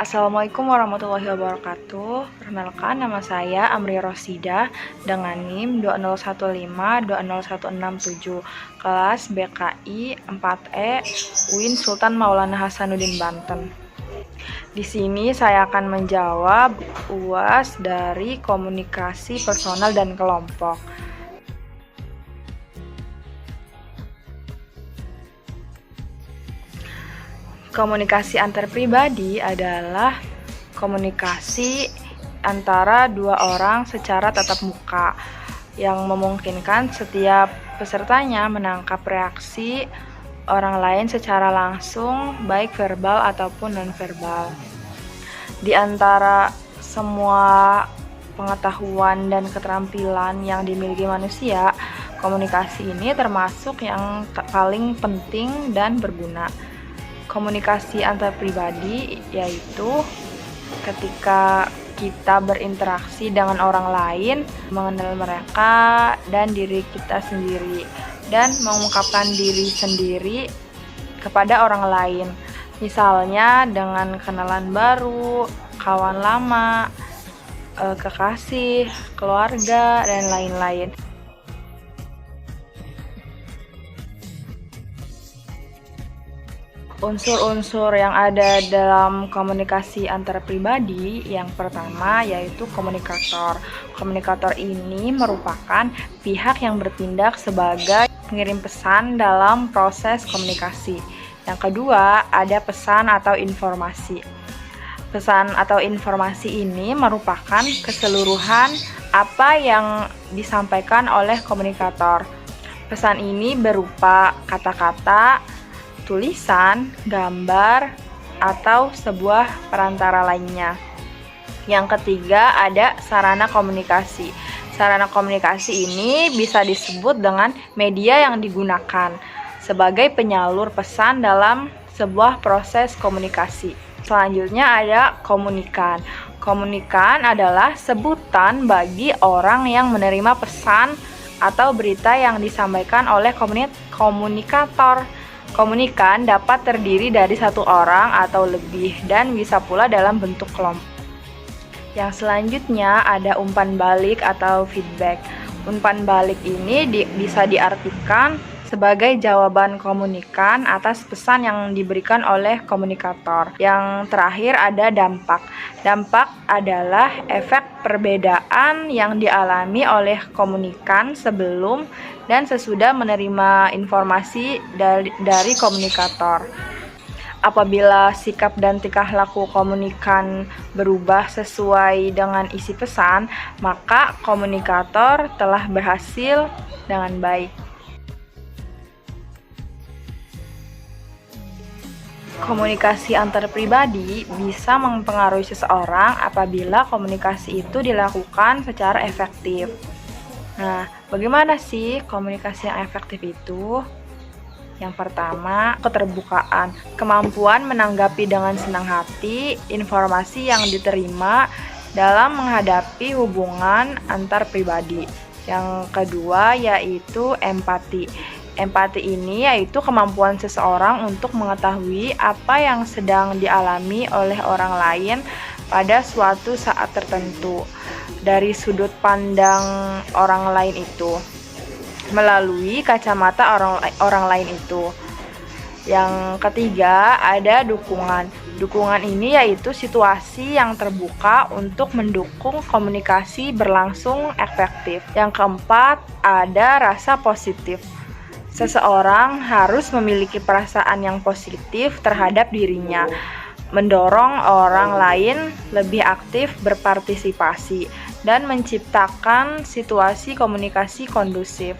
Assalamualaikum warahmatullahi wabarakatuh. Perkenalkan, nama saya Amri Rosida dengan NIM 2015-20167, kelas BKI 4E UIN Sultan Maulana Hasanuddin Banten. Di sini saya akan menjawab UAS dari komunikasi personal dan kelompok. Komunikasi antar pribadi adalah komunikasi antara dua orang secara tatap muka yang memungkinkan setiap pesertanya menangkap reaksi orang lain secara langsung, baik verbal ataupun non-verbal. Di antara semua pengetahuan dan keterampilan yang dimiliki manusia, komunikasi ini termasuk yang paling penting dan berguna. Komunikasi antar pribadi yaitu ketika kita berinteraksi dengan orang lain, mengenal mereka dan diri kita sendiri, dan mengungkapkan diri sendiri kepada orang lain. Misalnya dengan kenalan baru, kawan lama, kekasih, keluarga, dan lain-lain. Unsur-unsur yang ada dalam komunikasi antar pribadi yang pertama yaitu komunikator. Komunikator ini merupakan pihak yang bertindak sebagai pengirim pesan dalam proses komunikasi. Yang kedua, ada pesan atau informasi. Pesan atau informasi ini merupakan keseluruhan apa yang disampaikan oleh komunikator. Pesan ini berupa kata-kata, tulisan, gambar, atau sebuah perantara lainnya. Yang ketiga, ada sarana komunikasi. Sarana komunikasi ini bisa disebut dengan media yang digunakan sebagai penyalur pesan dalam sebuah proses komunikasi. Selanjutnya ada komunikan. Komunikan adalah sebutan bagi orang yang menerima pesan atau berita yang disampaikan oleh komunikator. Komunikan dapat terdiri dari satu orang atau lebih dan bisa pula dalam bentuk kelompok. Yang selanjutnya ada umpan balik atau feedback. Umpan balik ini bisa diartikan sebagai jawaban komunikan atas pesan yang diberikan oleh komunikator. Yang terakhir ada dampak. Dampak adalah efek perbedaan yang dialami oleh komunikan sebelum dan sesudah menerima informasi dari komunikator. Apabila sikap dan tingkah laku komunikan berubah sesuai dengan isi pesan, maka komunikator telah berhasil dengan baik. Komunikasi antar pribadi bisa mempengaruhi seseorang apabila komunikasi itu dilakukan secara efektif. Nah, bagaimana sih komunikasi yang efektif itu? Yang pertama, keterbukaan, kemampuan menanggapi dengan senang hati informasi yang diterima dalam menghadapi hubungan antar pribadi. Yang kedua yaitu empati. Empati ini yaitu kemampuan seseorang untuk mengetahui apa yang sedang dialami oleh orang lain pada suatu saat tertentu dari sudut pandang orang lain itu, melalui kacamata orang lain itu. Yang ketiga ada dukungan. Dukungan ini yaitu situasi yang terbuka untuk mendukung komunikasi berlangsung efektif. Yang keempat ada rasa positif. Seseorang harus memiliki perasaan yang positif terhadap dirinya, mendorong orang lain lebih aktif berpartisipasi, dan menciptakan situasi komunikasi kondusif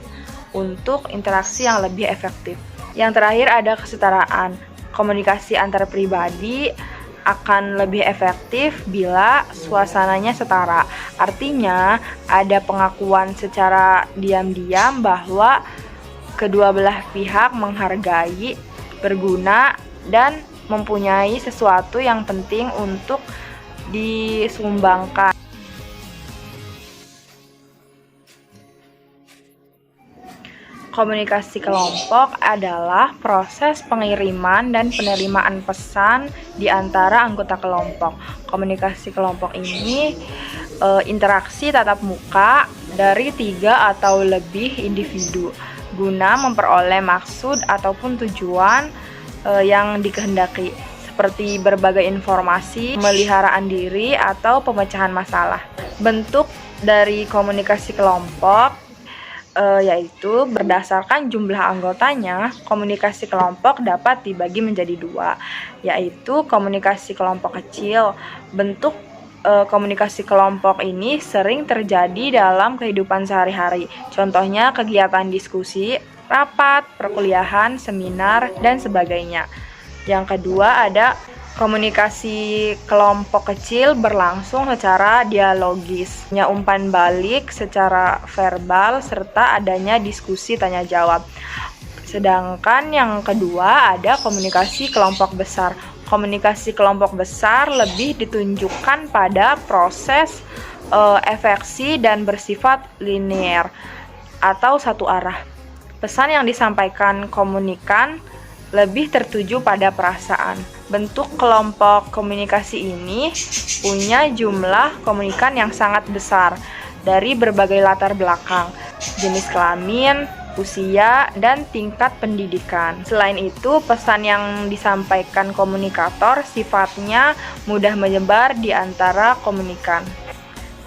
untuk interaksi yang lebih efektif. Yang terakhir ada kesetaraan. Komunikasi antar pribadi akan lebih efektif bila suasananya setara. Artinya, ada pengakuan secara diam-diam bahwa kedua belah pihak menghargai, berguna, dan mempunyai sesuatu yang penting untuk disumbangkan. Komunikasi kelompok adalah proses pengiriman dan penerimaan pesan di antara anggota kelompok. Komunikasi kelompok ini interaksi tatap muka dari 3 atau lebih individu guna memperoleh maksud ataupun tujuan yang dikehendaki, seperti berbagai informasi, pemeliharaan diri, atau pemecahan masalah. Bentuk dari komunikasi kelompok yaitu berdasarkan jumlah anggotanya, komunikasi kelompok dapat dibagi menjadi 2, yaitu komunikasi kelompok kecil. Bentuk komunikasi kelompok ini sering terjadi dalam kehidupan sehari-hari. Contohnya kegiatan diskusi, rapat, perkuliahan, seminar, dan sebagainya. Yang kedua ada komunikasi kelompok kecil berlangsung secara dialogis, punya umpan balik secara verbal, serta adanya diskusi tanya jawab. Sedangkan yang kedua ada komunikasi kelompok besar. Komunikasi kelompok besar lebih ditunjukkan pada proses efeksi dan bersifat linear atau satu arah. Pesan yang disampaikan komunikan lebih tertuju pada perasaan. Bentuk kelompok komunikasi ini punya jumlah komunikan yang sangat besar dari berbagai latar belakang, jenis kelamin, usia, dan tingkat pendidikan. Selain itu, pesan yang disampaikan komunikator sifatnya mudah menyebar di antara komunikan.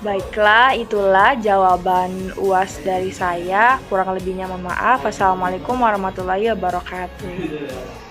Baiklah, itulah jawaban UAS dari saya. Kurang lebihnya mohon maaf. Wassalamualaikum warahmatullahi wabarakatuh.